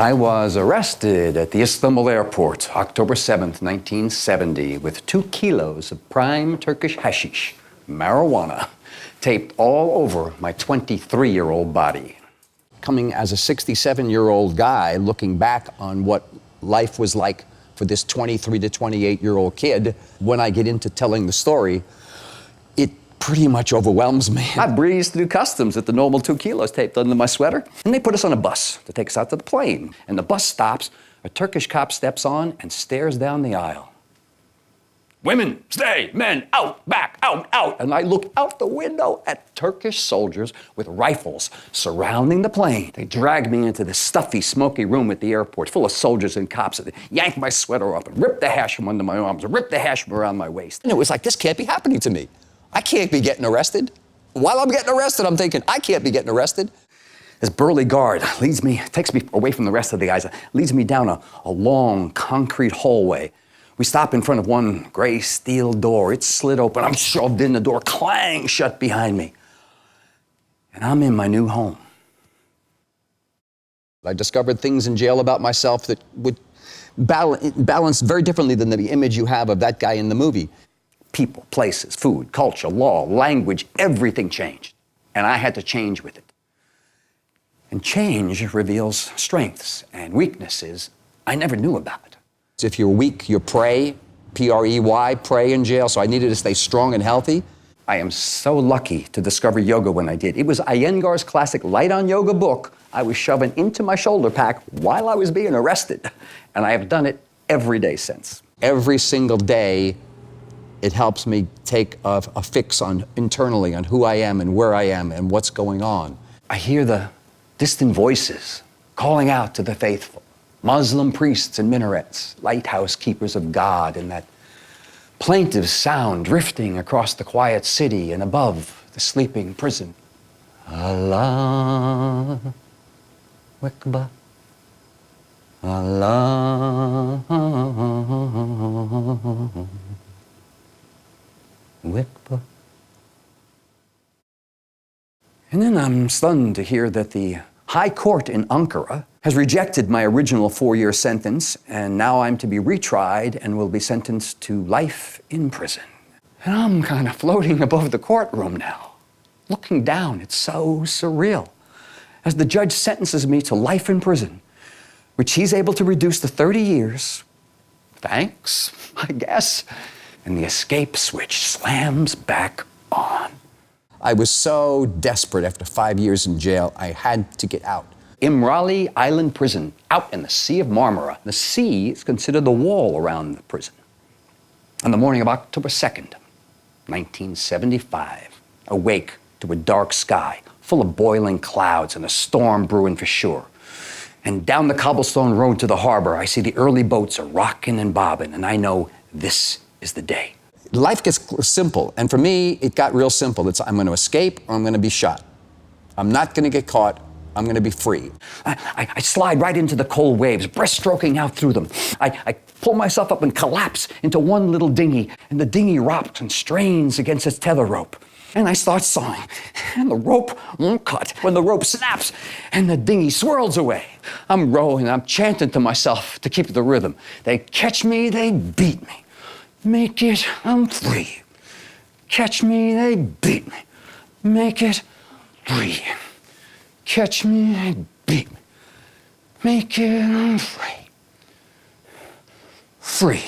I was arrested at the Istanbul airport, October 7th, 1970, with 2 kilos of prime Turkish hashish, marijuana, taped all over my 23-year-old body. Coming as a 67-year-old guy, looking back on what life was like for this 23 to 28-year-old kid, when I get into telling the story, it pretty much overwhelms me. I breezed through customs with the normal 2 kilos taped under my sweater, and they put us on a bus to take us out to the plane. And the bus stops, a Turkish cop steps on and stares down the aisle. Women, stay, men, out, back, out, out. And I look out the window at Turkish soldiers with rifles surrounding the plane. They drag me into this stuffy, smoky room at the airport full of soldiers and cops. They yank my sweater up and rip the hash from under my arms, and rip the hash from around my waist. And it was like, this can't be happening to me. I can't be getting arrested. While I'm getting arrested, I'm thinking, I can't be getting arrested. This burly guard takes me away from the rest of the guys, leads me down a long concrete hallway. We stop in front of one gray steel door. It's slid open. I'm shoved in the door, clang shut behind me. And I'm in my new home. I discovered things in jail about myself that would balance very differently than the image you have of that guy in the movie. People, places, food, culture, law, language, everything changed. And I had to change with it. And change reveals strengths and weaknesses I never knew about. If you're weak, you pray, P-R-E-Y, pray in jail. So I needed to stay strong and healthy. I am so lucky to discover yoga when I did. It was Iyengar's classic Light on Yoga book I was shoving into my shoulder pack while I was being arrested. And I have done it every day since. Every single day, it helps me take a fix internally on who I am and where I am and what's going on. I hear the distant voices calling out to the faithful, Muslim priests in minarets, lighthouse keepers of God, and that plaintive sound drifting across the quiet city and above the sleeping prison. Allah Akbar, Allah Akbar. And then I'm stunned to hear that the High Court in Ankara has rejected my original 4-year sentence, and now I'm to be retried and will be sentenced to life in prison. And I'm kind of floating above the courtroom now, looking down. It's so surreal. As the judge sentences me to life in prison, which he's able to reduce to 30 years, thanks, I guess, and the escape switch slams back on. I was so desperate after 5 years in jail, I had to get out. Imrali Island Prison, out in the Sea of Marmara. The sea is considered the wall around the prison. On the morning of October 2nd, 1975, awake to a dark sky, full of boiling clouds and a storm brewing for sure. And down the cobblestone road to the harbor, I see the early boats are rocking and bobbing, and I know this is the day. Life gets simple, and for me, it got real simple. It's I'm going to escape or I'm going to be shot. I'm not going to get caught. I'm going to be free. I slide right into the cold waves, breaststroking out through them. I pull myself up and collapse into one little dinghy, and the dinghy rocks and strains against its tether rope. And I start sawing, and the rope won't cut. When the rope snaps, and the dinghy swirls away. I'm rowing, I'm chanting to myself to keep the rhythm. They catch me, they beat me. Make it, I'm free. Catch me, they beat me. Make it, free. Catch me, they beat me. Make it, I'm free. Free.